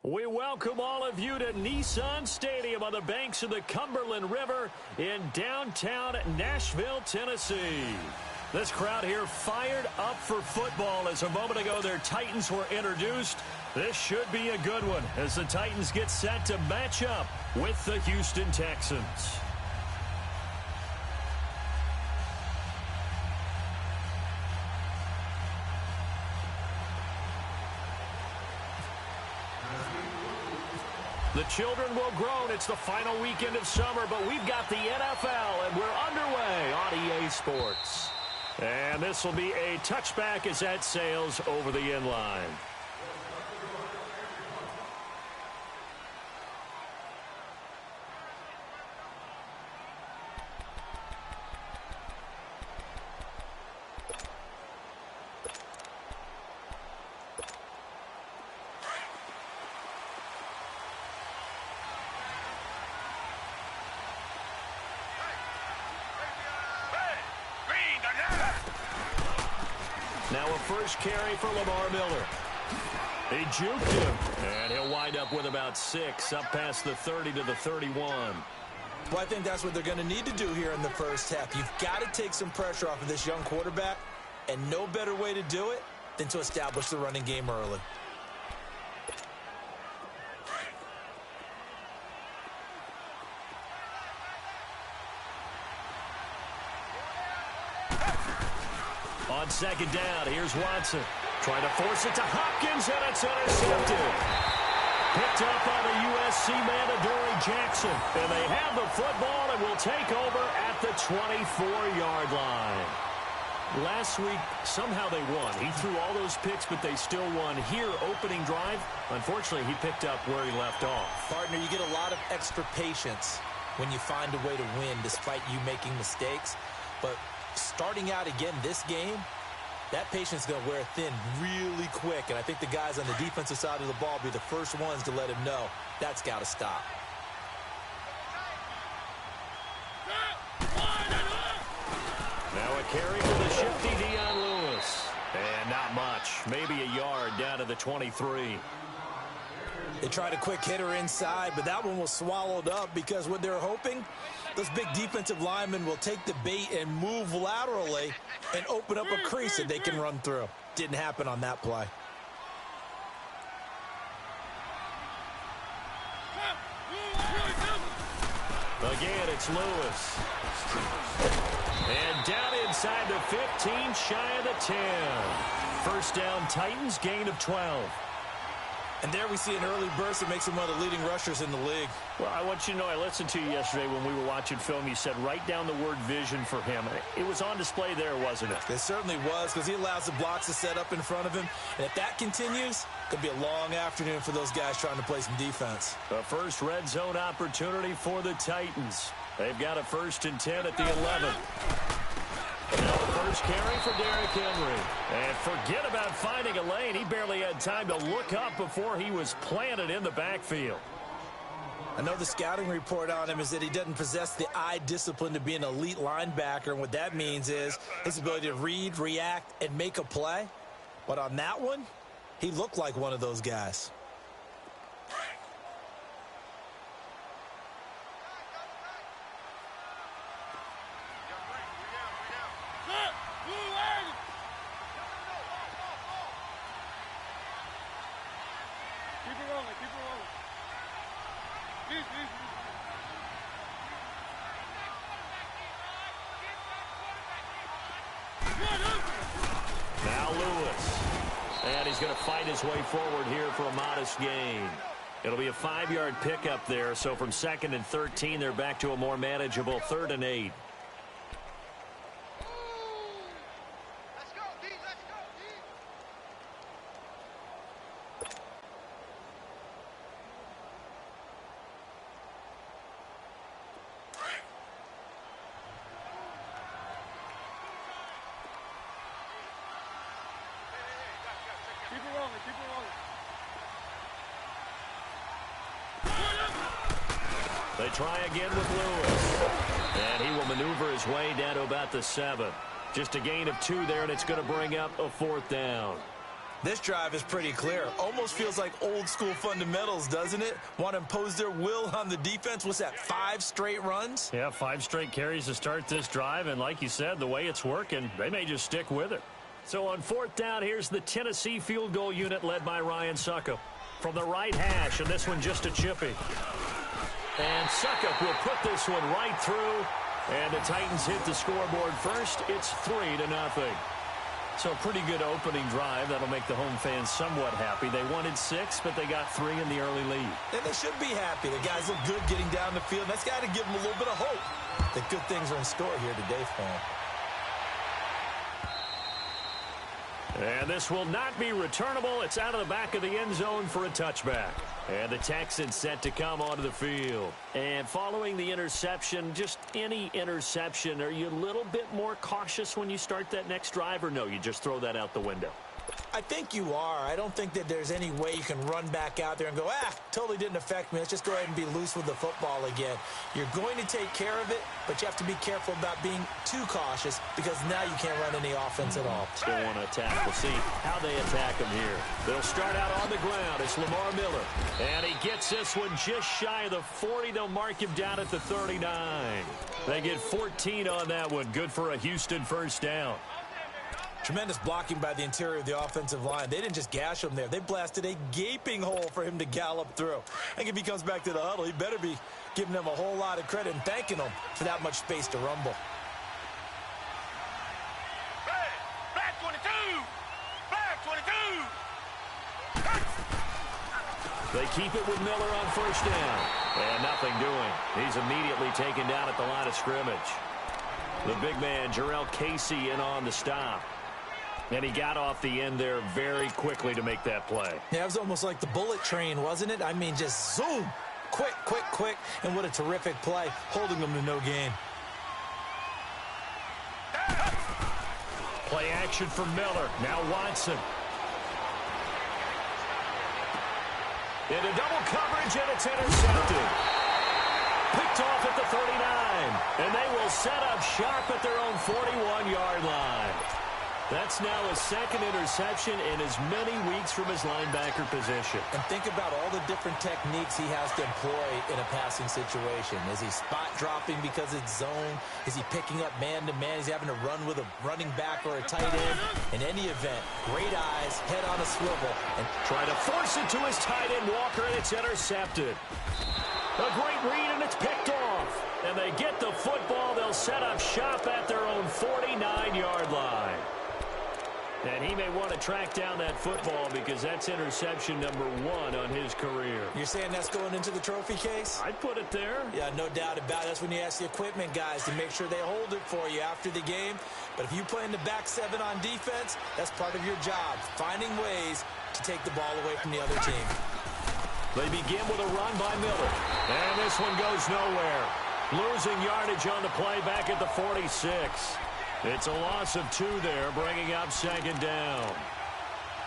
We welcome all of you to Nissan Stadium on the banks of the Cumberland River in downtown Nashville, Tennessee. This crowd here fired up for football as a moment ago their Titans were introduced. This should be a good one as the Titans get set to match up with the Houston Texans. The children will groan. It's the final weekend of summer, but we've got the NFL, and we're underway on EA Sports. And this will be a touchback as that sails over the end line. Now a first carry for Lamar Miller. He juked him, and he'll wind up with about 6, up past the 30 to the 31. Well, I think that's what they're going to need to do here in the first half. You've got to take some pressure off of this young quarterback, and no better way to do it than to establish the running game early. On second down, here's Watson. Trying to force it to Hopkins, and it's intercepted. Picked up by the USC man, Adoree Jackson. And they have the football and will take over at the 24-yard line. Last week, somehow they won. He threw all those picks, but they still won. Here, opening drive, unfortunately, he picked up where he left off. Partner, you get a lot of extra patience when you find a way to win despite you making mistakes. But starting out again this game, that patience is going to wear thin really quick. And I think the guys on the defensive side of the ball will be the first ones to let him know that's got to stop. Now a carry for the shifty Dion Lewis. And not much. Maybe a yard down to the 23. They tried a quick hitter inside, but that one was swallowed up because what they're hoping, those big defensive linemen will take the bait and move laterally and open up a crease that they can run through. Didn't happen on that play. Again, it's Lewis. And down inside the 15, shy of the 10. First down, Titans, gain of 12. And there we see an early burst that makes him one of the leading rushers in the league. Well, I want you to know, I listened to you yesterday when we were watching film. You said write down the word vision for him. It was on display there, wasn't it? It certainly was, because he allows the blocks to set up in front of him. And if that continues, it could be a long afternoon for those guys trying to play some defense. The first red zone opportunity for the Titans. They've got a 1st and 10 at the 11. Now the first carry for Derrick Henry. And forget about finding a lane. He barely had time to look up before he was planted in the backfield. I know the scouting report on him is that he doesn't possess the eye discipline to be an elite linebacker. And what that means is his ability to read, react, and make a play. But on that one, he looked like one of those guys. Now Lewis. And he's going to fight his way forward here for a modest gain. It'll be a 5-yard pickup there. So from 2nd and 13, they're back to a more manageable 3rd and 8. They try again with Lewis. And he will maneuver his way down to about the 7. Just a gain of 2 there, and it's going to bring up a 4th down. This drive is pretty clear. Almost feels like old school fundamentals, doesn't it? Want to impose their will on the defense. What's that, 5 straight runs? Yeah, 5 straight carries to start this drive. And like you said, the way it's working, they may just stick with it. So on 4th down, here's the Tennessee field goal unit led by Ryan Suckup. From the right hash, and this one just a chippy. And Suckup will put this one right through. And the Titans hit the scoreboard first. It's 3-0. So pretty good opening drive. That'll make the home fans somewhat happy. They wanted 6, but they got 3 in the early lead. And they should be happy. The guys look good getting down the field. That's got to give them a little bit of hope that good things are in store here today for them. And this will not be returnable. It's out of the back of the end zone for a touchback. And the Texans set to come onto the field. And following the interception, just any interception, are you a little bit more cautious when you start that next drive, or no, you just throw that out the window? I think you are. I don't think that there's any way you can run back out there and go, totally didn't affect me. Let's just go ahead and be loose with the football again. You're going to take care of it, but you have to be careful about being too cautious because now you can't run any offense at all. Still want to attack. We'll see how they attack him here. They'll start out on the ground. It's Lamar Miller. And he gets this one just shy of the 40. They'll mark him down at the 39. They get 14 on that one. Good for a Houston first down. Tremendous blocking by the interior of the offensive line. They didn't just gash him there. They blasted a gaping hole for him to gallop through. I think if he comes back to the huddle, he better be giving them a whole lot of credit and thanking them for that much space to rumble. Black 22! Black 22! They keep it with Miller on first down. And nothing doing. He's immediately taken down at the line of scrimmage. The big man, Jarrell Casey, in on the stop. And he got off the end there very quickly to make that play. Yeah, it was almost like the bullet train, wasn't it? I mean, just zoom. Quick, quick, quick. And what a terrific play, holding them to no gain. Play action for Miller. Now Watson. Into double coverage, and it's intercepted. Picked off at the 39. And they will set up shop at their own 41-yard line. That's now his second interception in as many weeks from his linebacker position. And think about all the different techniques he has to employ in a passing situation. Is he spot dropping because it's zone? Is he picking up man-to-man? Is he having to run with a running back or a tight end? In any event, great eyes, head on a swivel. And try to force it to his tight end, Walker, and it's intercepted. A great read, and it's picked off. And they get the football. They'll set up shop at their own 49-yard line. And he may want to track down that football because that's interception number 1 on his career. You're saying that's going into the trophy case? I'd put it there. Yeah, no doubt about it. That's when you ask the equipment guys to make sure they hold it for you after the game. But if you play in the back 7 on defense, that's part of your job, finding ways to take the ball away from the other team. They begin with a run by Miller. And this one goes nowhere. Losing yardage on the play back at the 46. It's a loss of 2 there, bringing up second down.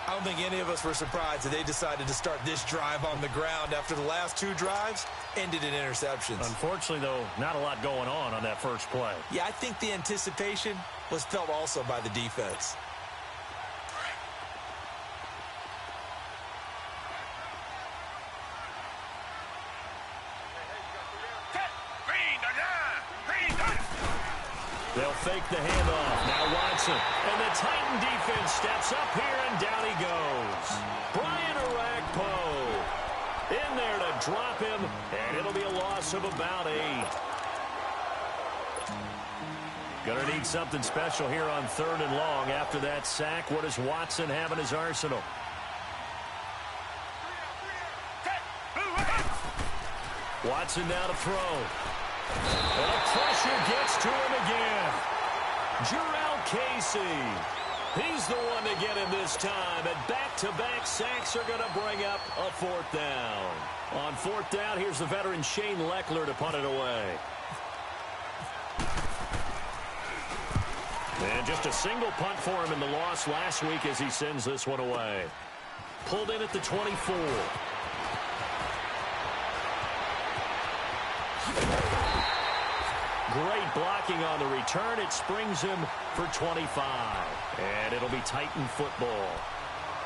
I don't think any of us were surprised that they decided to start this drive on the ground after the last 2 drives ended in interceptions. Unfortunately, though, not a lot going on that first play. Yeah, I think the anticipation was felt also by the defense. They'll fake the handoff. Now Watson. And the Titan defense steps up here, and down he goes. Brian Orakpo in there to drop him, and it'll be a loss of about 8. Gonna need something special here on 3rd and long. After that sack, what does Watson have in his arsenal? Watson now to throw. And the pressure gets to him again. Jarrell Casey. He's the one to get him this time. And back-to-back sacks are going to bring up a 4th down. On 4th down, here's the veteran Shane Leckler to punt it away. And just a single punt for him in the loss last week as he sends this one away. Pulled in at the 24. Great blocking on the return. It springs him for 25. And it'll be Titan football.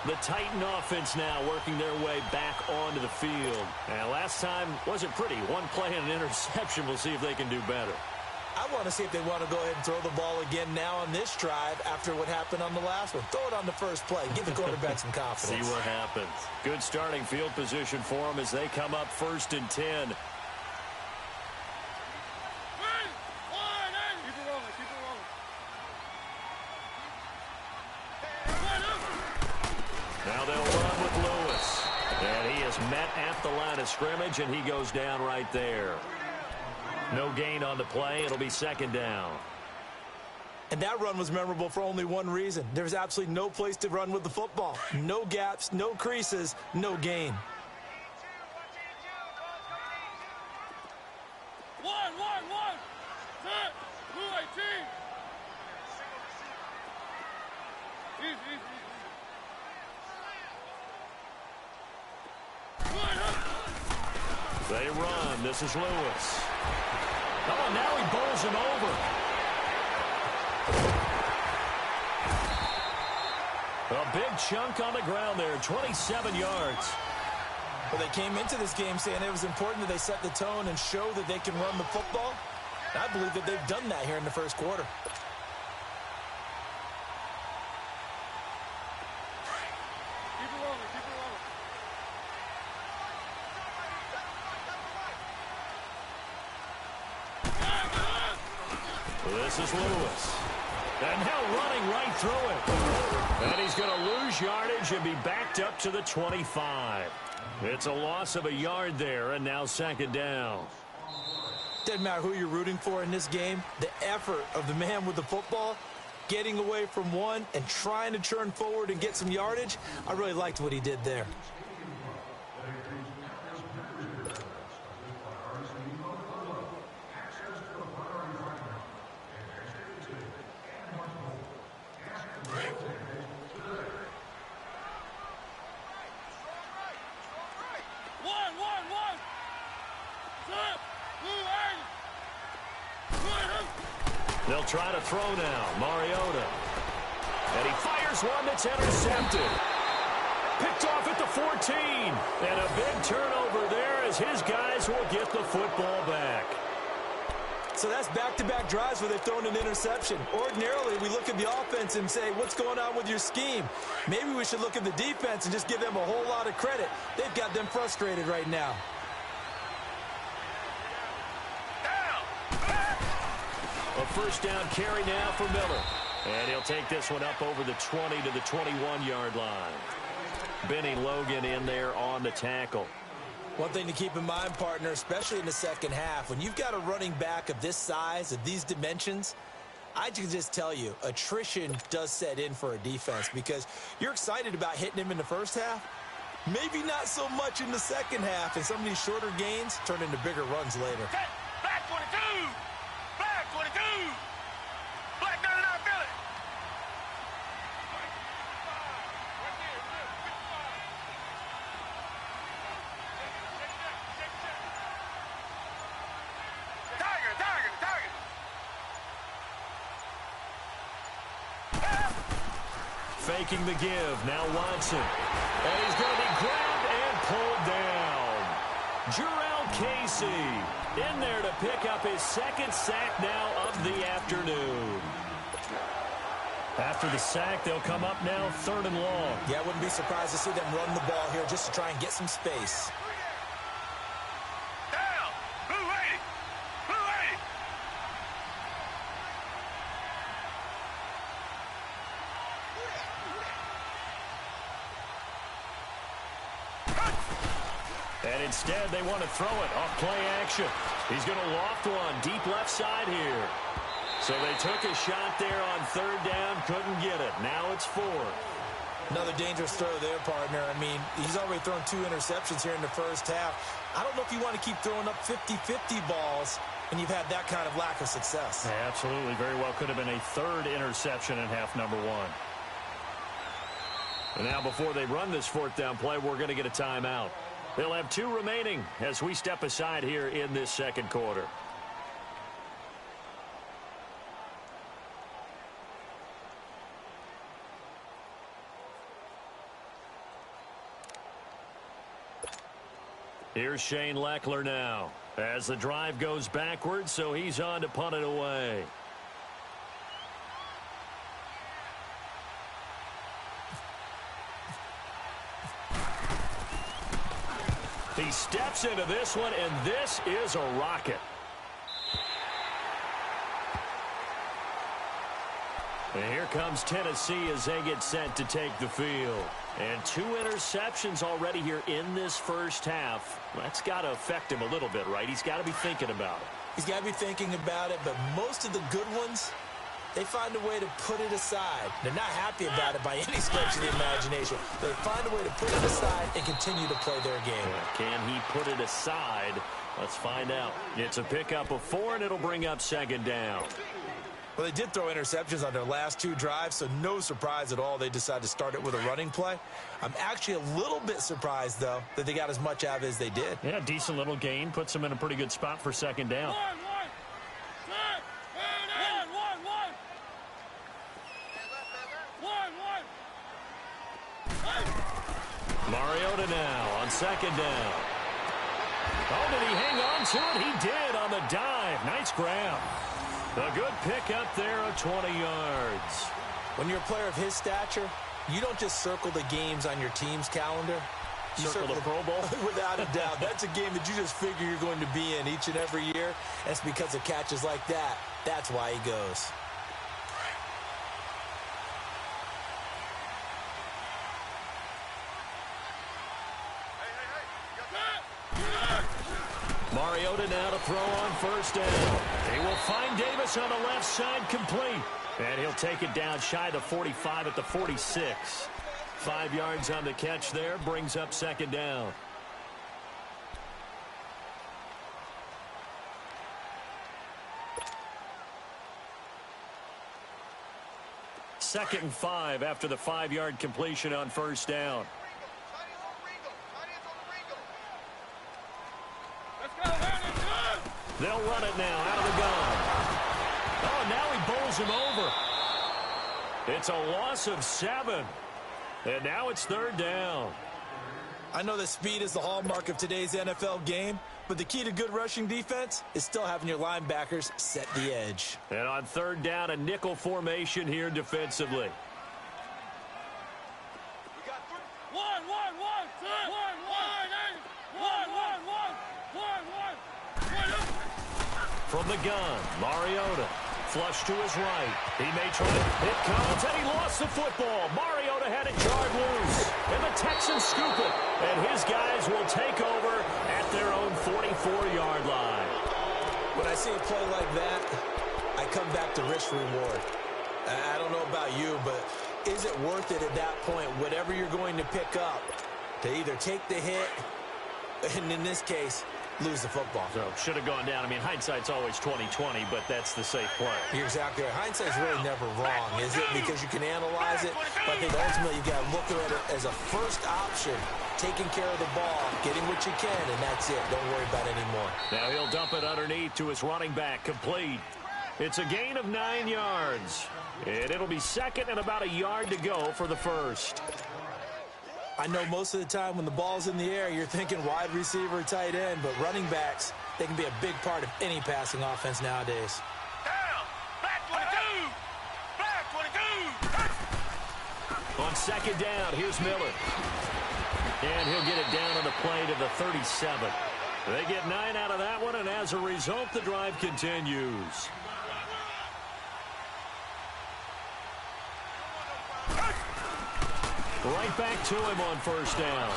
The Titan offense now working their way back onto the field. And last time wasn't pretty. One play and an interception. We'll see if they can do better. I want to see if they want to go ahead and throw the ball again now on this drive after what happened on the last one. Throw it on the first play. Give the quarterback some confidence. See what happens. Good starting field position for them as they come up 1st and 10. Now they'll run with Lewis. And he is met at the line of scrimmage, and he goes down right there. No gain on the play. It'll be 2nd down. And that run was memorable for only one reason. There's absolutely no place to run with the football. No gaps, no creases, no gain. One. Set. Blue 18. Easy. They run. This is Lewis. Oh, now he bowls him over. A big chunk on the ground there, 27 yards. Well, they came into this game saying it was important that they set the tone and show that they can run the football. And I believe that they've done that here in the first quarter. Keep it rolling. This is Lewis. And now running right through it. And he's going to lose yardage and be backed up to the 25. It's a loss of a yard there, and now 2nd down. Doesn't matter who you're rooting for in this game. The effort of the man with the football, getting away from one and trying to turn forward and get some yardage, I really liked what he did there. One. Set. Blue 8. They'll try to throw now. Mariota. And he fires one that's intercepted. Picked off at the 14. And a big turnover there as his guys will get the football back. So that's back-to-back drives where they've thrown an interception. Ordinarily, we look at the offense and say, what's going on with your scheme? Maybe we should look at the defense and just give them a whole lot of credit. They've got them frustrated right now. A 1st down carry now for Miller. And he'll take this one up over the 20 to the 21-yard line. Benny Logan in there on the tackle. One thing to keep in mind, partner, especially in the second half, when you've got a running back of this size, of these dimensions, I can just tell you, attrition does set in for a defense because you're excited about hitting him in the first half. Maybe not so much in the second half, and some of these shorter gains turn into bigger runs later. Black 22. Black 22. Black 99 Philly. Tiger. Faking the give. Now Watson. And he's going to be grabbed and pulled down. Jarrell Casey in there to pick up his 2nd sack now of the afternoon. After the sack, they'll come up now 3rd and long. Yeah, I wouldn't be surprised to see them run the ball here just to try and get some space. Down. Blue 80. And instead, they want to throw it off play action. He's going to loft one deep left side here. So they took a shot there on 3rd down, couldn't get it. Now it's 4th. Another dangerous throw there, partner. I mean, he's already thrown 2 interceptions here in the first half. I don't know if you want to keep throwing up 50-50 balls when you've had that kind of lack of success. Yeah, absolutely. Very well could have been a 3rd interception in half number 1. And now before they run this 4th down play, we're going to get a timeout. They'll have 2 remaining as we step aside here in this 2nd quarter. Here's Shane Leckler now as the drive goes backwards, so he's on to punt it away. He steps into this one, and this is a rocket. And here comes Tennessee as they get set to take the field. And 2 interceptions already here in this first half. That's got to affect him a little bit, right? He's got to be thinking about it. He's got to be thinking about it, but most of the good ones, they find a way to put it aside. They're not happy about it by any stretch of the imagination. They find a way to put it aside and continue to play their game. Can he put it aside? Let's find out. It's a pickup of 4, and it'll bring up second down. Well, they did throw interceptions on their last 2 drives, so no surprise at all they decided to start it with a running play. I'm actually a little bit surprised, though, that they got as much out of it as they did. Yeah, decent little gain. Puts them in a pretty good spot for second down. Mariota now on second down. Oh, did he hang on to it? He did on the dive. Nice grab. A good pickup there of 20 yards. When you're a player of his stature, you don't just circle the games on your team's calendar. You circle the Pro Bowl? Without a doubt. That's a game that you just figure you're going to be in each and every year. That's because of catches like that. That's why he goes. Mariota now to throw on first down. He will find Davis on the left side, complete. And he'll take it down shy of 45 at the 46. 5 yards on the catch there, brings up second down. Second and 5 after the 5-yard completion on first down. They'll run it now out of the gun. Oh, now he bowls him over. It's a loss of 7. And now it's third down. I know that speed is the hallmark of today's NFL game, but the key to good rushing defense is still having your linebackers set the edge. And on third down, a nickel formation here defensively. From the gun, Mariota. Flush to his right. He may try it. It comes, and he lost the football. Mariota had it jarred loose. And the Texans scoop it. And his guys will take over at their own 44-yard line. When I see a play like that, I come back to risk reward. I don't know about you, but is it worth it at that point, whatever you're going to pick up, to either take the hit, and in this case, lose the football? So should have gone down. I mean, hindsight's always 20/20, but that's the safe play. You're exactly right. Hindsight's really never wrong, is it? Because you can analyze it, but I think ultimately you got to look at it as a first option, taking care of the ball, getting what you can, and that's it. Don't worry about it anymore. Now he'll dump it underneath to his running back, complete. It's a gain of 9 yards, and it'll be second and about a yard to go for the first. I know most of the time when the ball's in the air, you're thinking wide receiver, tight end, but running backs, they can be a big part of any passing offense nowadays. Down! Back 22! Back 22! On second down, here's Miller. And he'll get it down on the play to the 37. They get 9 out of that one, and as a result, the drive continues. Right back to him on first down.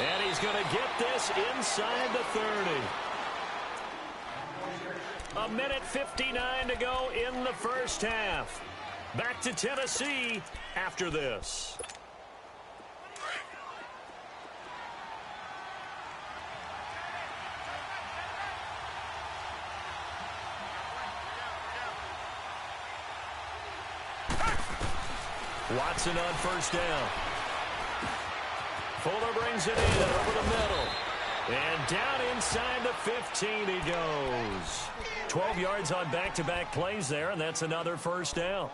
And he's going to get this inside the 30. A minute 59 to go in the first half. Back to Tennessee after this. Watson on first down. Fuller brings it in over the middle. And down inside the 15 he goes. 12 yards on back-to-back plays there, and that's another first down.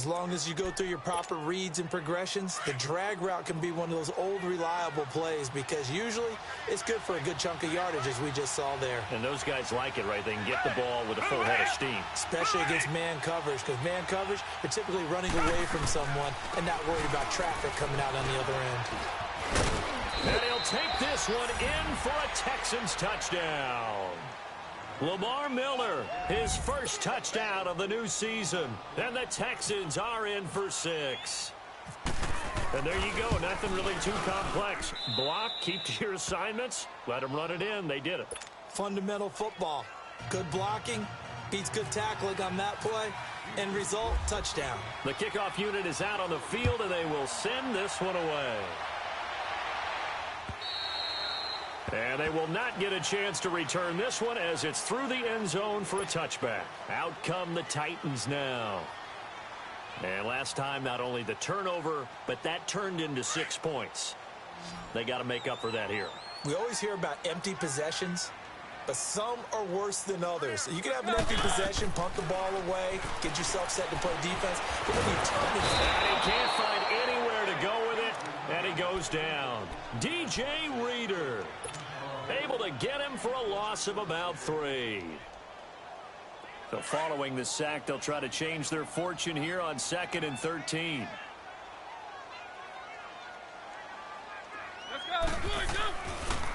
As long as you go through your proper reads and progressions, the drag route can be one of those old reliable plays because usually it's good for a good chunk of yardage, as we just saw there. And those guys like it, right? They can get the ball with a full head of steam. Especially against man coverage, because man coverage, they're typically running away from someone and not worried about traffic coming out on the other end. And he'll take this one in for a Texans touchdown. Lamar Miller, his first touchdown of the new season. And the Texans are in for 6. And there you go. Nothing really too complex. Block, keep to your assignments, let them run it in. They did it. Fundamental football. Good blocking, beats good tackling on that play. End result, touchdown. The kickoff unit is out on the field, and they will send this one away. And they will not get a chance to return this one as it's through the end zone for a touchback. Out come the Titans now. And last time, not only the turnover, but that turned into 6 points. They got to make up for that here. We always hear about empty possessions, but some are worse than others. You can have an empty possession, punt the ball away, get yourself set to play defense, but when you turn it, and he can't find anywhere to go with it, and he goes down. DJ Reader able to get him for a loss of about 3. So following the sack, they'll try to change their fortune here on 2nd and 13.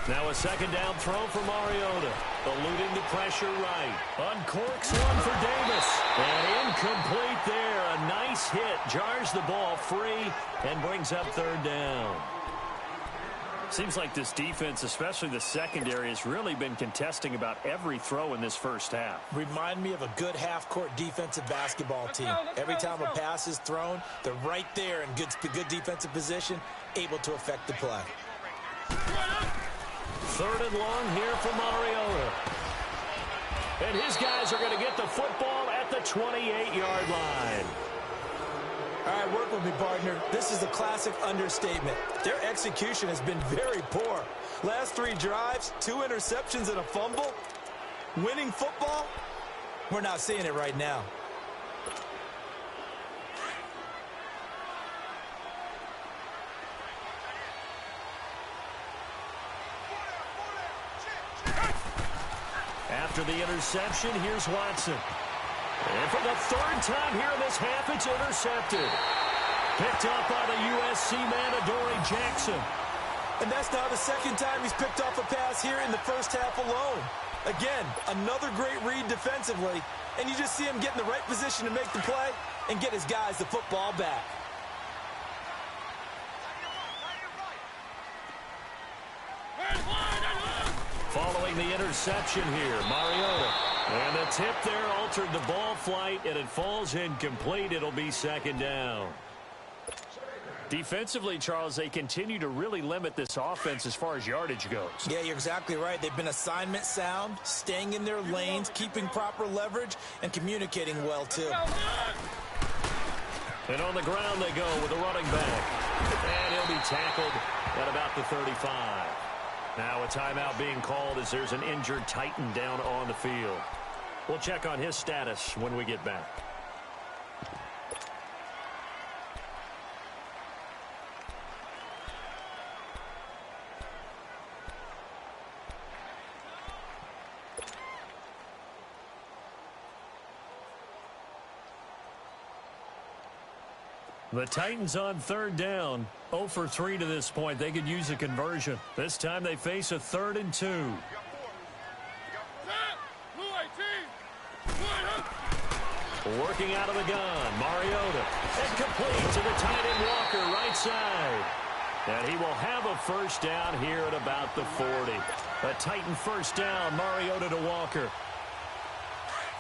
Now a 2nd down throw for Mariota. Eluding the pressure right. Uncorks one for Davis. And incomplete there. A nice hit. Jars the ball free and brings up 3rd down. Seems like this defense, especially the secondary, has really been contesting about every throw in this first half. Remind me of a good half-court defensive basketball team. Every time a pass is thrown, they're right there in good defensive position, able to affect the play. 3rd and long here for Mariota. And his guys are going to get the football at the 28-yard line. All right, work with me, partner. This is a classic understatement. Their execution has been very poor. Last 3 drives, 2 interceptions and a fumble. Winning football? We're not seeing it right now. After the interception, here's Watson. And for the 3rd time here in this half, it's intercepted. Picked up by the USC man, Adoree Jackson. And that's now the 2nd time he's picked off a pass here in the first half alone. Again, another great read defensively. And you just see him get in the right position to make the play and get his guys the football back. Following the interception here, Mariota. And the tip there altered the ball flight, and it falls incomplete. It'll be 2nd down. Defensively, Charles, they continue to really limit this offense as far as yardage goes. Yeah, you're exactly right. They've been assignment sound, staying in their lanes, keeping proper leverage, and communicating well, too. And on the ground they go with a running back. And he'll be tackled at about the 35. Now a timeout being called as there's an injured Titan down on the field. We'll check on his status when we get back. The Titans on 3rd down. 0 for 3 to this point. They could use a conversion. This time they face a 3rd and 2. Working out of the gun. Mariota. And complete to the tight end Walker, right side. And he will have a 1st down here at about the 40. A Titan 1st down. Mariota to Walker.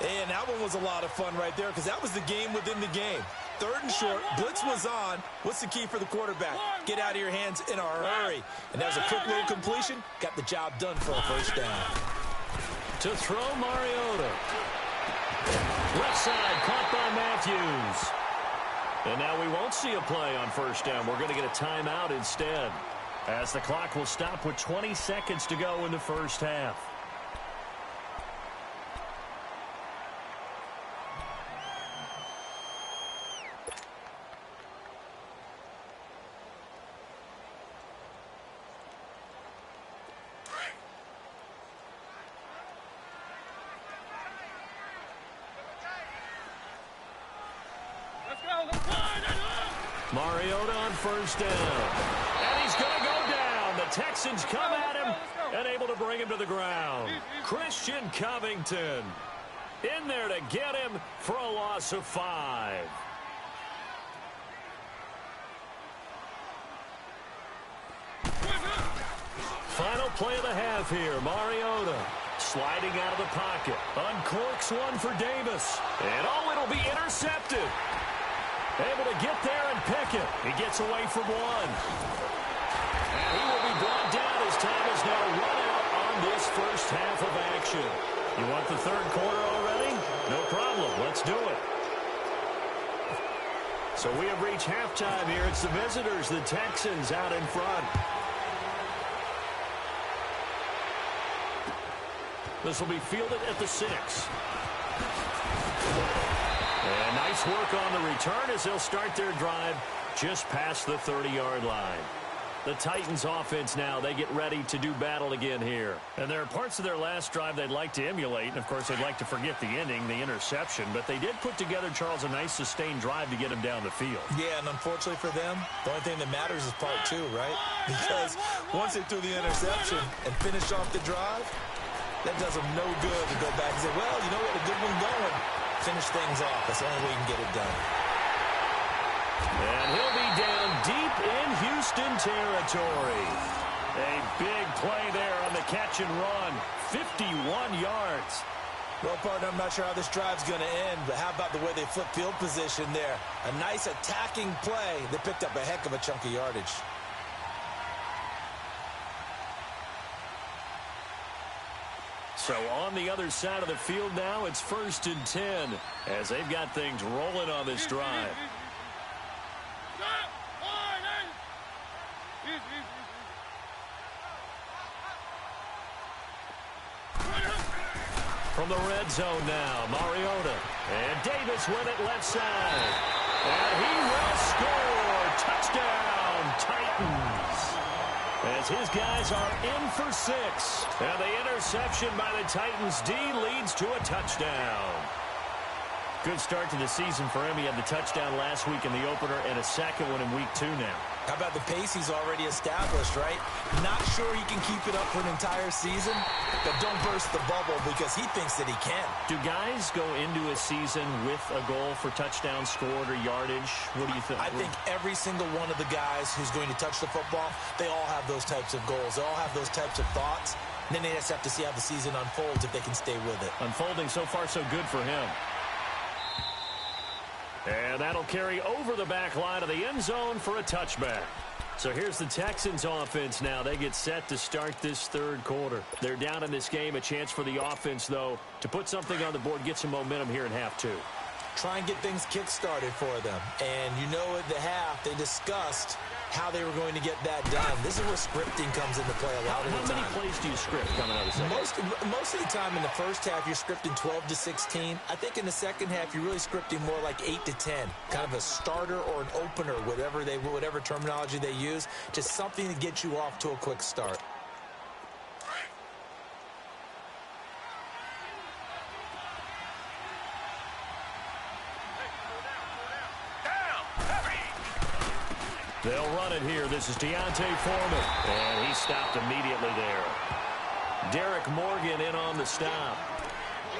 And that one was a lot of fun right there because that was the game within the game. 3rd and short, blitz was on. What's the key for the quarterback? Get out of your hands in a hurry. And that was a quick little completion. Got the job done for a 1st down. To throw Mariota. Left side, caught by Matthews. And now we won't see a play on 1st down. We're going to get a timeout instead, as the clock will stop with 20 seconds to go in the 1st half. Mariota on first down. And he's going to go down. The Texans come at him and able to bring him to the ground. Christian Covington in there to get him for a loss of 5. Final play of the half here. Mariota sliding out of the pocket. Uncorks one for Davis. And it'll be intercepted. Able to get there and pick it. He gets away from one. And he will be brought down as time is now run out on this first half of action. You want the third quarter already? No problem. Let's do it. So we have reached halftime here. It's the visitors, the Texans, out in front. This will be fielded at the 6. And nice work on the return as they'll start their drive just past the 30-yard line. The Titans offense now, they get ready to do battle again here. And there are parts of their last drive they'd like to emulate. And, of course, they'd like to forget the ending, the interception. But they did put together, Charles, a nice sustained drive to get him down the field. Yeah, and unfortunately for them, the only thing that matters is part 2, right? Because once they threw the interception and finished off the drive, that does them no good to go back and say, well, you know what, a good one going. Finish things off. That's the only way you can get it done. And he'll be down deep in Houston territory. A big play there on the catch and run. 51 yards. Well, partner, I'm not sure how this drive's going to end, but how about the way they flip field position there? A nice attacking play. They picked up a heck of a chunk of yardage. So on the other side of the field now, it's 1st and 10 as they've got things rolling on this drive. From the red zone now, Mariota. And Davis with it left side. And he will score. Touchdown, Titans. As his guys are in for 6. And the interception by the Titans D leads to a touchdown. Good start to the season for him. He had the touchdown last week in the opener and a second one in week 2 now. How about the pace he's already established, right? Not sure he can keep it up for an entire season, but don't burst the bubble because he thinks that he can. Do guys go into a season with a goal for touchdowns scored or yardage? What do you think? I think every single one of the guys who's going to touch the football, they all have those types of goals. They all have those types of thoughts. And then they just have to see how the season unfolds if they can stay with it. Unfolding so far so good for him. And that'll carry over the back line of the end zone for a touchback. So here's the Texans offense now. They get set to start this third quarter. They're down in this game. A chance for the offense, though, to put something on the board, get some momentum here in half 2. Try and get things kick-started for them. And you know at the half, they discussed how they were going to get that done. This is where scripting comes into play a lot of the time. How many plays do you script coming out of the second? Most of the time in the first half, you're scripting 12 to 16. I think in the second half, you're really scripting more like 8 to 10. Kind of a starter or an opener, whatever terminology they use. Just something to get you off to a quick start. They'll run it here. This is Deontay Foreman. And he stopped immediately there. Derek Morgan in on the stop.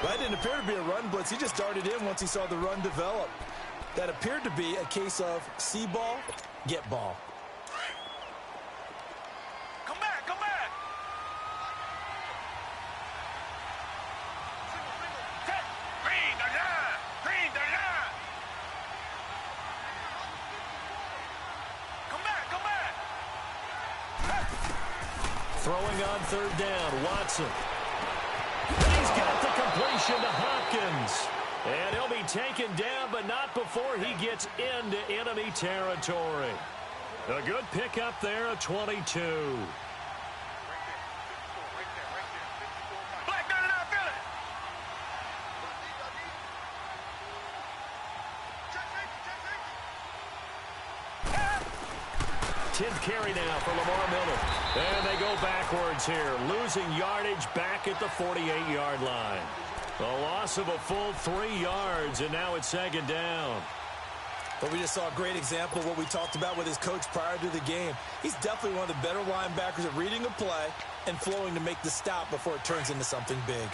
Well, that didn't appear to be a run blitz. He just darted in once he saw the run develop. That appeared to be a case of see ball, get ball. Come back, come back. Green the line, green the line. Come back, come back. Throwing on third down, Watson. And he's got the completion to Hopkins. And he'll be taken down, but not before he gets into enemy territory. A good pickup there at 22. Black got it out, feel it. 10th carry now for Lamar Miller. And they go backwards here, losing yardage back at the 48-yard line. A loss of a full 3 yards, and now it's second down. But we just saw a great example of what we talked about with his coach prior to the game. He's definitely one of the better linebackers at reading a play and flowing to make the stop before it turns into something big.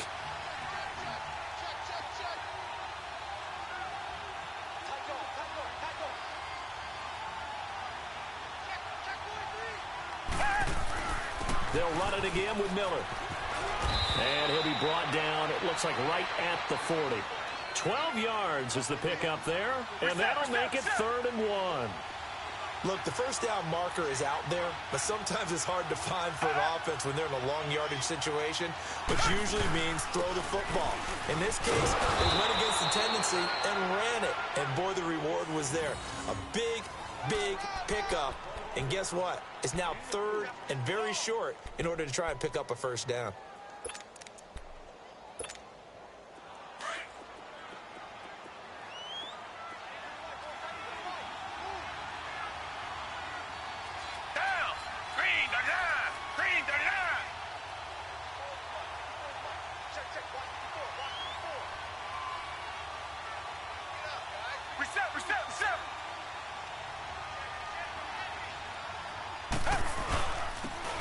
They'll run it again with Miller. And he'll be brought down, it looks like right at the 40. 12 yards is the pickup there, and that'll make it 3rd and 1. Look, the first down marker is out there, but sometimes it's hard to find for an offense when they're in a long yardage situation, which usually means throw the football. In this case, they went against the tendency and ran it, and boy, the reward was there. A big, big pickup, and guess what? It's now 3rd and very short in order to try and pick up a first down.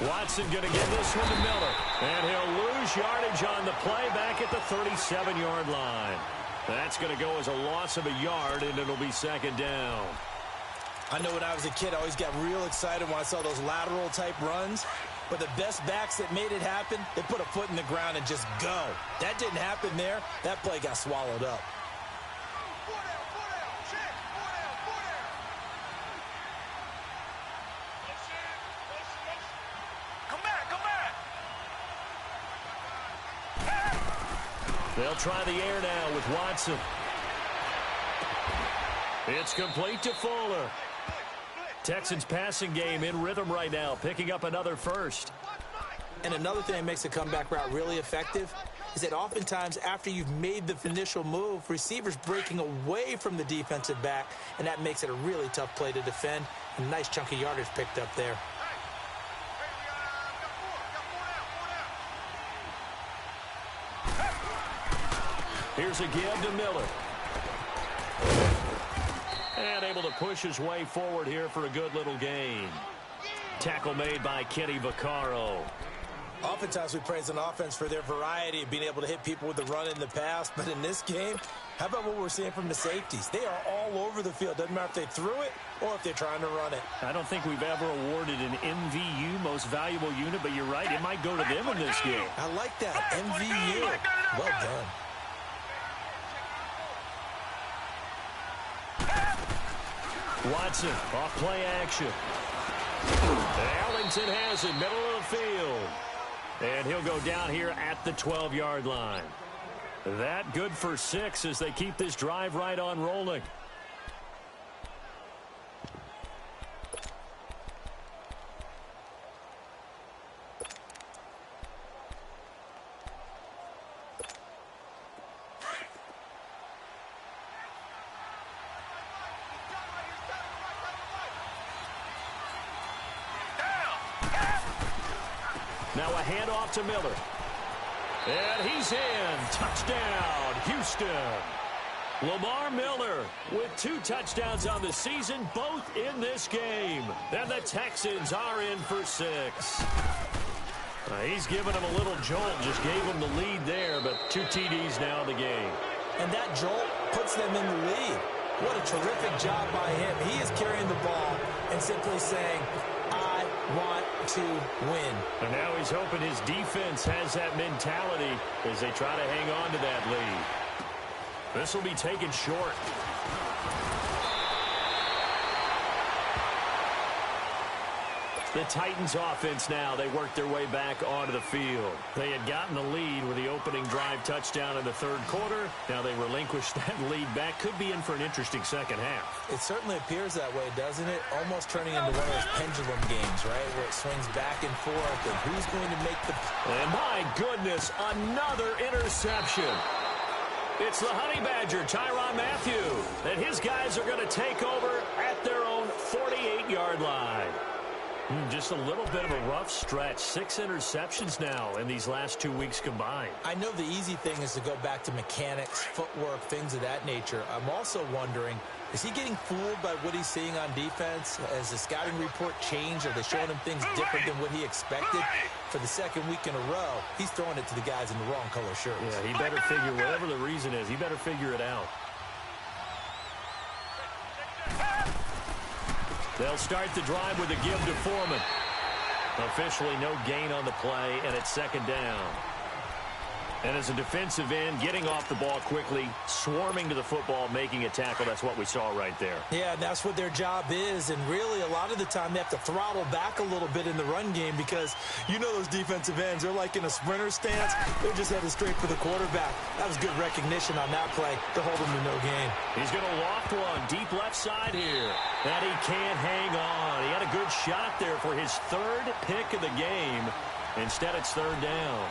Watson going to give this one to Miller. And he'll lose yardage on the play back at the 37-yard line. That's going to go as a loss of a yard, and it'll be 2nd down. I know when I was a kid, I always got real excited when I saw those lateral-type runs. But the best backs that made it happen, they put a foot in the ground and just go. That didn't happen there. That play got swallowed up. They'll try the air now with Watson. It's complete to Fuller. Texans passing game in rhythm right now, picking up another first. And another thing that makes the comeback route really effective is that oftentimes after you've made the initial move, receivers breaking away from the defensive back, and that makes it a really tough play to defend. A nice chunk of yardage picked up there. Here's a give to Miller. And able to push his way forward here for a good little gain. Tackle made by Kenny Vaccaro. Oftentimes we praise an offense for their variety of being able to hit people with the run in the past. But in this game, how about what we're seeing from the safeties? They are all over the field. Doesn't matter if they threw it or if they're trying to run it. I don't think we've ever awarded an MVU, most valuable unit, but you're right, it might go to them in this game. I like that. MVU. Well done. Watson, off play action. Ellington has it, middle of the field. And he'll go down here at the 12-yard line. That good for 6 as they keep this drive right on rolling. Now a handoff to Miller. And he's in. Touchdown, Houston. Lamar Miller with 2 touchdowns on the season, both in this game. And the Texans are in for 6. He's given him a little jolt, just gave him the lead there, but 2 TDs now in the game. And that jolt puts them in the lead. What a terrific job by him. He is carrying the ball and simply saying, I want to win. And now he's hoping his defense has that mentality as they try to hang on to that lead. This will be taken short. The Titans offense now, they work their way back onto the field. They had gotten the lead with the opening drive touchdown in the 3rd quarter. Now they relinquished that lead back. Could be in for an interesting second half. It certainly appears that way, doesn't it? Almost turning into one of those pendulum games, right? Where it swings back and forth, and who's going to make the... And my goodness, another interception. It's the Honey Badger, Tyrann Mathieu, and his guys are going to take over at their own 48-yard line. Just a little bit of a rough stretch. 6 interceptions now in these last 2 weeks combined. I know the easy thing is to go back to mechanics, footwork, things of that nature. I'm also wondering Is he getting fooled by what he's seeing on defense? Has the scouting report changed? Are they showing him things different than what he expected? For the second week in a row, he's throwing it to the guys in the wrong color shirts. Yeah, he better figure, whatever the reason is, he better figure it out. They'll start the drive with a give to Foreman. Officially no gain on the play, and it's second down. And as a defensive end, getting off the ball quickly, swarming to the football, making a tackle, that's what we saw right there. Yeah, and that's what their job is. And really, a lot of the time, they have to throttle back a little bit in the run game because you know those defensive ends, they're like in a sprinter stance. They're just headed straight for the quarterback. That was good recognition on that play to hold him to no gain. He's going to loft one deep left side here. And he can't hang on. He had a good shot there for his third pick of the game. Instead, it's third down.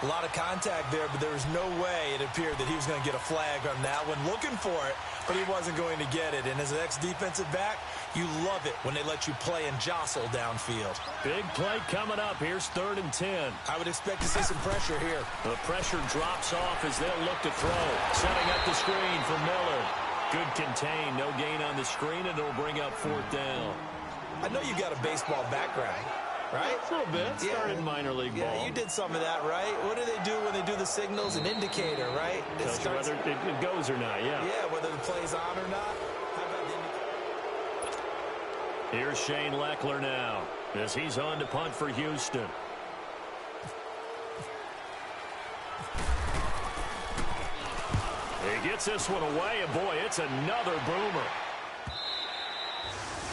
A lot of contact there, but there was no way it appeared that he was going to get a flag on that one. Looking for it, but he wasn't going to get it. And as an ex-defensive back, you love it when they let you play and jostle downfield. Big play coming up. Here's 3rd and 10. I would expect to see some pressure here. The pressure drops off as they'll look to throw. Setting up the screen for Miller. Good contain. No gain on the screen, and it'll bring up 4th down. I know you got a baseball background. Right? A little bit. Started minor league ball. Yeah, you did some of that, right? What do they do when they do the signals? An indicator, right? Tells you whether it goes or not, yeah. Yeah, whether the play's on or not. How about the indicator? Here's Shane Leckler now as he's on to punt for Houston. He gets this one away, and boy, it's another boomer.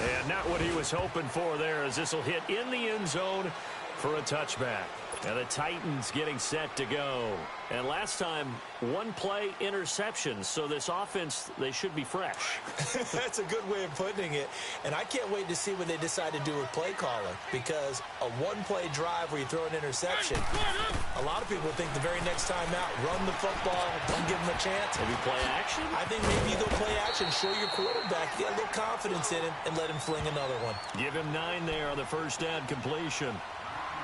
And not what he was hoping for there, as this will hit in the end zone for a touchback. And the Titans getting set to go. And last time, 1-play interception. So this offense, they should be fresh. That's a good way of putting it. And I can't wait to see what they decide to do with play calling. Because a 1-play drive where you throw an interception, a lot of people think the very next time out, run the football, don't give them a chance. Maybe play action? I think maybe you go play action, show your quarterback, get a little confidence in him, and let him fling another one. Give him 9 there on the first down completion.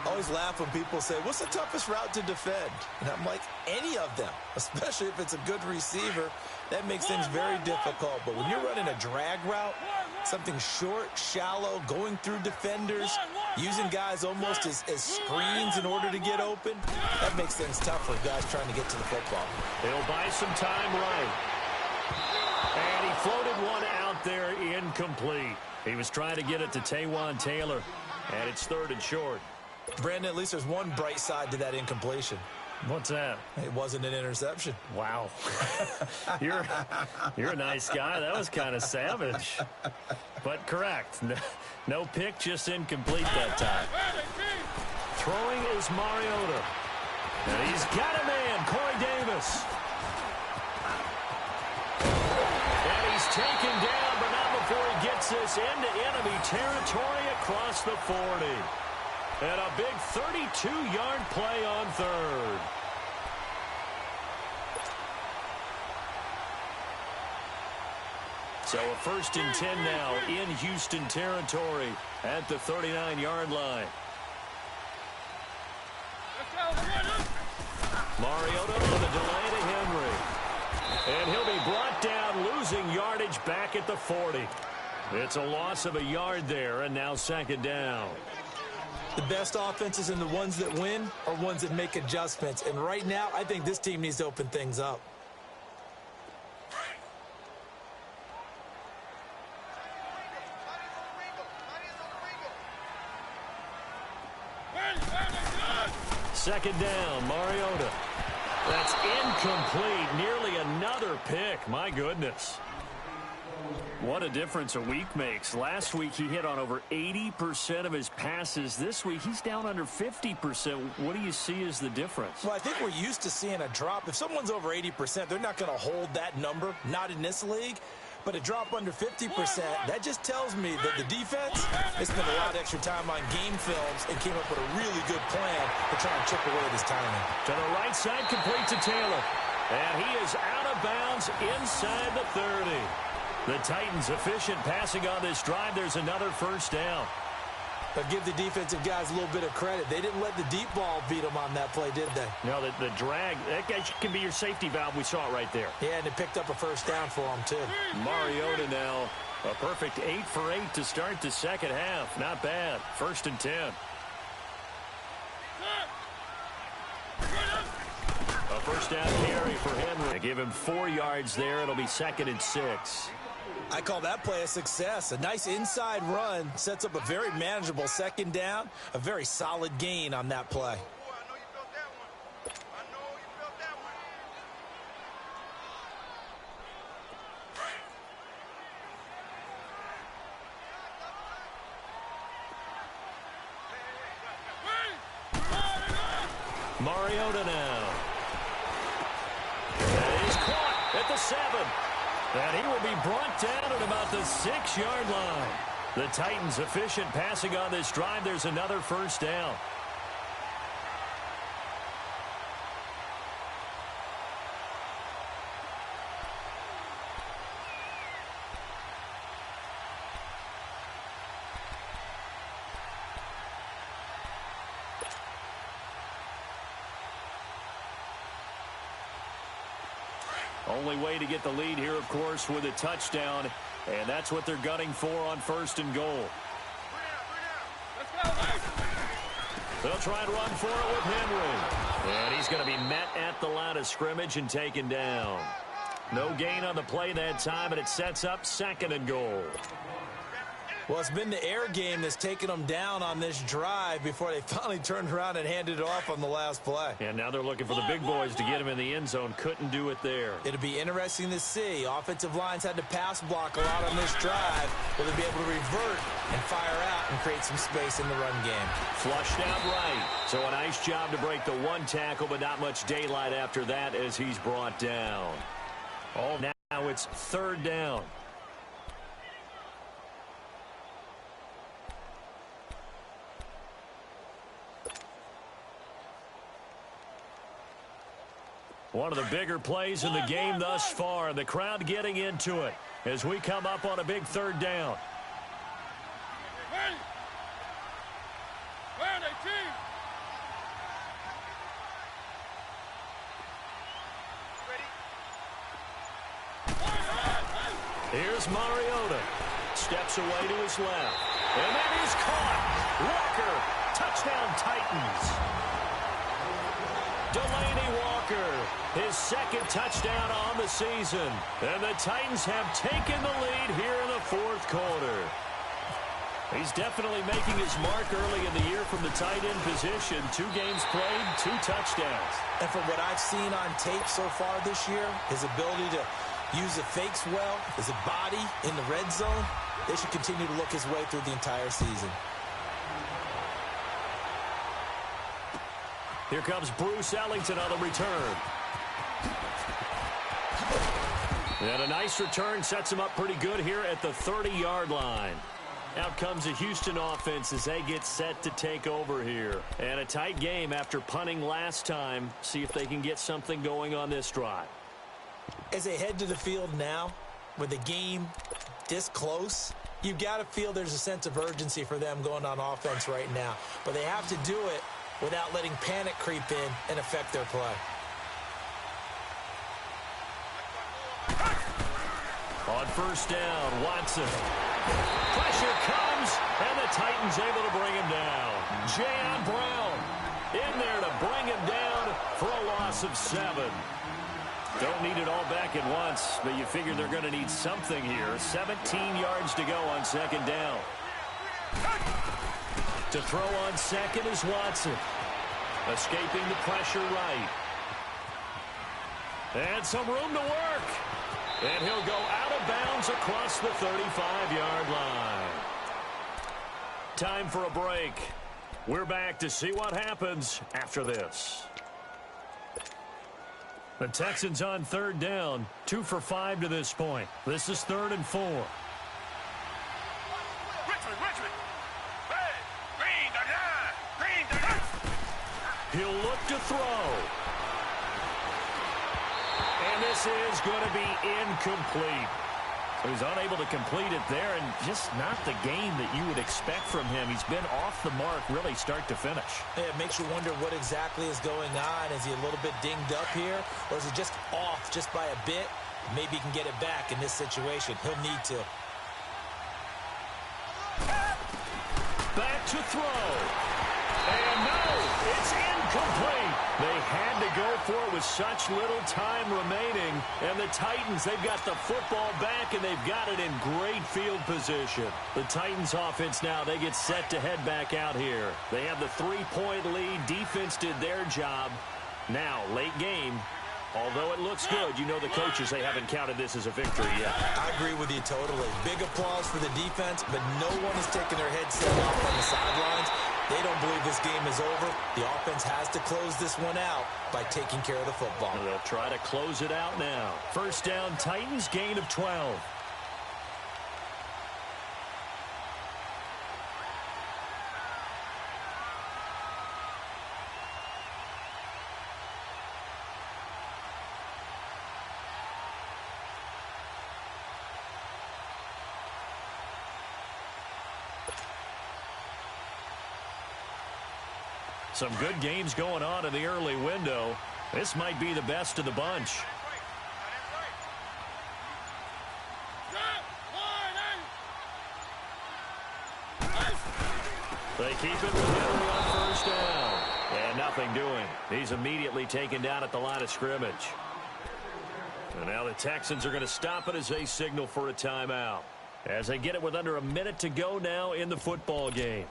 I always laugh when people say, what's the toughest route to defend? And I'm like, any of them, especially if it's a good receiver. That makes things very difficult. But when you're running a drag route, something short, shallow, going through defenders, using guys almost as screens in order to get open, that makes things tough for guys trying to get to the football. They'll buy some time right. And he floated one out there incomplete. He was trying to get it to Taywan Taylor. And it's 3rd and short. Brandon, at least there's one bright side to that incompletion. What's that? It wasn't an interception. Wow. You're a nice guy. That was kind of savage. But correct. No pick, just incomplete that time. Throwing is Mariota. And he's got a man, Corey Davis. And he's taken down, but not before he gets this into enemy territory across the 40. And a big 32-yard play on 3rd. So a 1st and 10 now in Houston territory at the 39-yard line. Mariota on the delay to Henry. And he'll be brought down, losing yardage back at the 40. It's a loss of a yard there, and now 2nd down. The best offenses and the ones that win are ones that make adjustments. And right now, I think this team needs to open things up. Second down, Mariota. That's incomplete. Nearly another pick. My goodness. What a difference a week makes. Last week he hit on over 80% of his passes. This week he's down under 50%. What do you see as the difference? Well, I think we're used to seeing a drop. If someone's over 80%, they're not going to hold that number, not in this league. But a drop under 50%, that just tells me that the defense has spent a lot of extra time on game films and came up with a really good plan to try and chip away this timing. To the right side, complete to Taylor. And he is out of bounds inside the 30. The Titans efficient passing on this drive. There's another 1st down. But give the defensive guys a little bit of credit. They didn't let the deep ball beat them on that play, did they? No, the drag, that guy can be your safety valve. We saw it right there. Yeah, and they picked up a first down for them, too. Mariota now, a perfect 8 for 8 to start the second half. Not bad. 1st and 10. A first down carry for Henry. They give him 4 yards there. It'll be 2nd and 6. I call that play a success. A nice inside run sets up a very manageable second down. A very solid gain on that play. Mariota now. That is caught at the 7. And he will be brought down at about the 6-yard line. The Titans efficient passing on this drive. There's another first down. Only way to get the lead here, of course, with a touchdown, and that's what they're gunning for on 1st and goal. They'll try and run for it with Henry. And he's going to be met at the line of scrimmage and taken down. No gain on the play that time, and it sets up 2nd and goal. Well, it's been the air game that's taken them down on this drive before they finally turned around and handed it off on the last play. And now they're looking for the big boys to get him in the end zone. Couldn't do it there. It'll be interesting to see. Offensive lines had to pass block a lot on this drive. Will they be able to revert and fire out and create some space in the run game? Flushed out right. So a nice job to break the 1 tackle, but not much daylight after that as he's brought down. Oh, now it's 3rd down. One of the bigger plays in the game thus far. The crowd getting into it as we come up on a big 3rd down. Here's Mariota. Steps away to his left. And that is caught. Walker. Touchdown Titans. Delaney Walker, his 2nd touchdown on the season. And the Titans have taken the lead here in the 4th quarter. He's definitely making his mark early in the year from the tight end position. 2 games played, 2 touchdowns. And from what I've seen on tape so far this year, his ability to use the fakes well, his body in the red zone, they should continue to look his way through the entire season. Here comes Bruce Ellington on the return. And a nice return sets him up pretty good here at the 30-yard line. Out comes the Houston offense as they get set to take over here. And a tight game after punting last time. See if they can get something going on this drive. As they head to the field now, with the game this close, you've got to feel there's a sense of urgency for them going on offense right now. But they have to do it without letting panic creep in and affect their play. On 1st down, Watson. Pressure comes, and the Titans able to bring him down. Jayon Brown in there to bring him down for a loss of 7. Don't need it all back at once, but you figure they're going to need something here. 17 yards to go on 2nd down. To throw on 2nd is Watson. Escaping the pressure right. And some room to work. And he'll go out of bounds across the 35-yard line. Time for a break. We're back to see what happens after this. The Texans on 3rd down. 2 for 5 to this point. This is 3rd and 4. He'll look to throw. And this is going to be incomplete. So he's unable to complete it there, and just not the game that you would expect from him. He's been off the mark really start to finish. Yeah, it makes you wonder what exactly is going on. Is he a little bit dinged up here, or is it just off just by a bit? Maybe he can get it back in this situation. He'll need to. Back to throw. And no, it's incomplete. They had to go for it with such little time remaining. And the Titans, they've got the football back, and they've got it in great field position. The Titans offense now, they get set to head back out here. They have the 3-point lead. Defense did their job. Now, late game. Although it looks good, you know the coaches, they haven't counted this as a victory yet. I agree with you totally. Big applause for the defense, but no one is taking their head set off on the sidelines. They don't believe this game is over. The offense has to close this one out by taking care of the football. They'll try to close it out now. First down, Titans, gain of 12. Some good games going on in the early window. This might be the best of the bunch. They keep it with Henry on first down. And nothing doing. He's immediately taken down at the line of scrimmage. And now the Texans are going to stop it as they signal for a timeout. As they get it with under a minute to go now in the football game.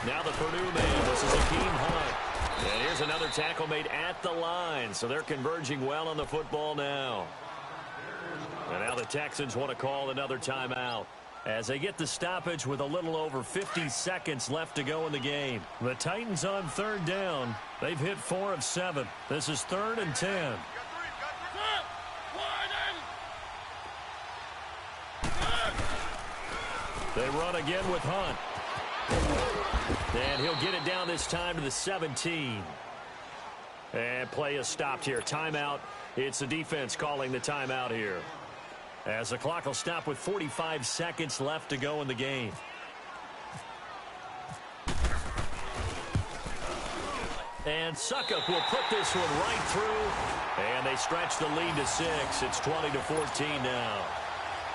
Now the Purdue man, this is Akeem Hunt. And here's another tackle made at the line, so they're converging well on the football now. And now the Texans want to call another timeout as they get the stoppage with a little over 50 seconds left to go in the game. The Titans on third down. They've hit 4 of 7. This is 3rd and 10. They run again with Hunt. And he'll get it down this time to the 17. And play is stopped here. Timeout. It's the defense calling the timeout here. As the clock will stop with 45 seconds left to go in the game. And Suckup will put this one right through. And they stretch the lead to 6. It's 20-14 now.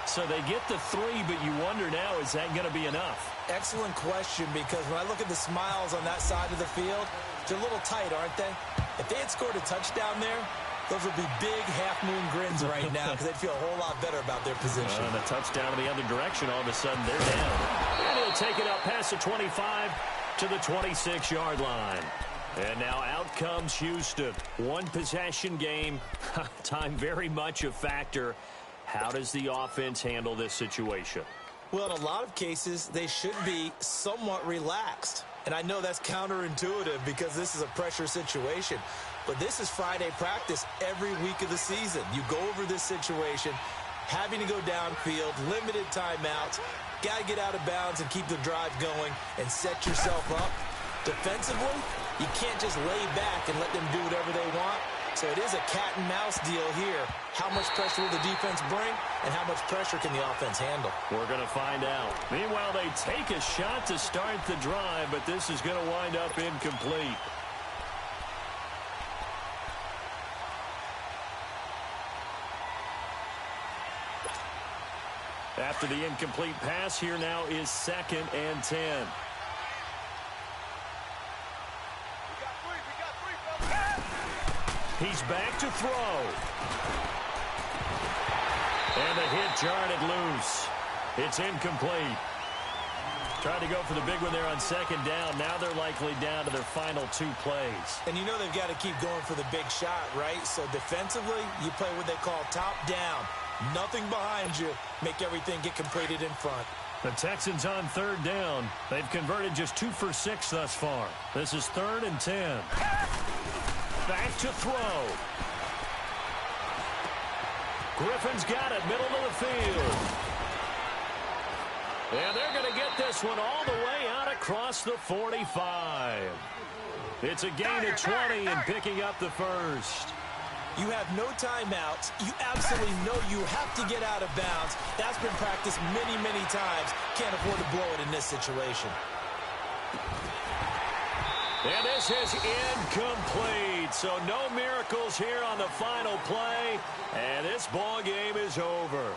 So they get the 3, but you wonder now, is that going to be enough? Excellent question, because when I look at the smiles on that side of the field, they're a little tight, aren't they? If they had scored a touchdown there, those would be big half-moon grins right now because they'd feel a whole lot better about their position. And a touchdown in the other direction, all of a sudden they're down. And he'll take it up past the 25 to the 26-yard line. And now out comes Houston. One possession game. Time very much a factor. How does the offense handle this situation? Well, in a lot of cases, they should be somewhat relaxed. And I know that's counterintuitive because this is a pressure situation. But this is Friday practice every week of the season. You go over this situation, having to go downfield, limited timeouts, got to get out of bounds and keep the drive going and set yourself up. Defensively, you can't just lay back and let them do whatever they want. So it is a cat-and-mouse deal here. How much pressure will the defense bring, and how much pressure can the offense handle? We're going to find out. Meanwhile, they take a shot to start the drive, but this is going to wind up incomplete. After the incomplete pass, here now is 2nd and 10. He's back to throw. And the hit jarred it loose. It's incomplete. Tried to go for the big one there on 2nd down. Now they're likely down to their final 2 plays. And you know they've got to keep going for the big shot, right? So defensively, you play what they call top down. Nothing behind you. Make everything get completed in front. The Texans on third down. They've converted just 2 for 6 thus far. This is 3rd and 10. Back to throw. Griffin's got it, middle of the field. And they're going to get this one all the way out across the 45. It's a gain of 20 and picking up the first. You have no timeouts. You absolutely know you have to get out of bounds. That's been practiced many, many times. Can't afford to blow it in this situation. And this is incomplete. So no miracles here on the final play. And this ball game is over.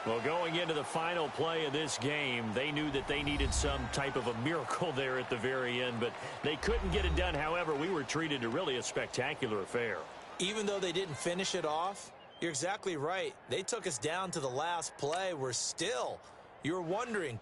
Well, going into the final play of this game, they knew that they needed some type of a miracle there at the very end, but they couldn't get it done. However, we were treated to really a spectacular affair. Even though they didn't finish it off, you're exactly right. They took us down to the last play. You're wondering,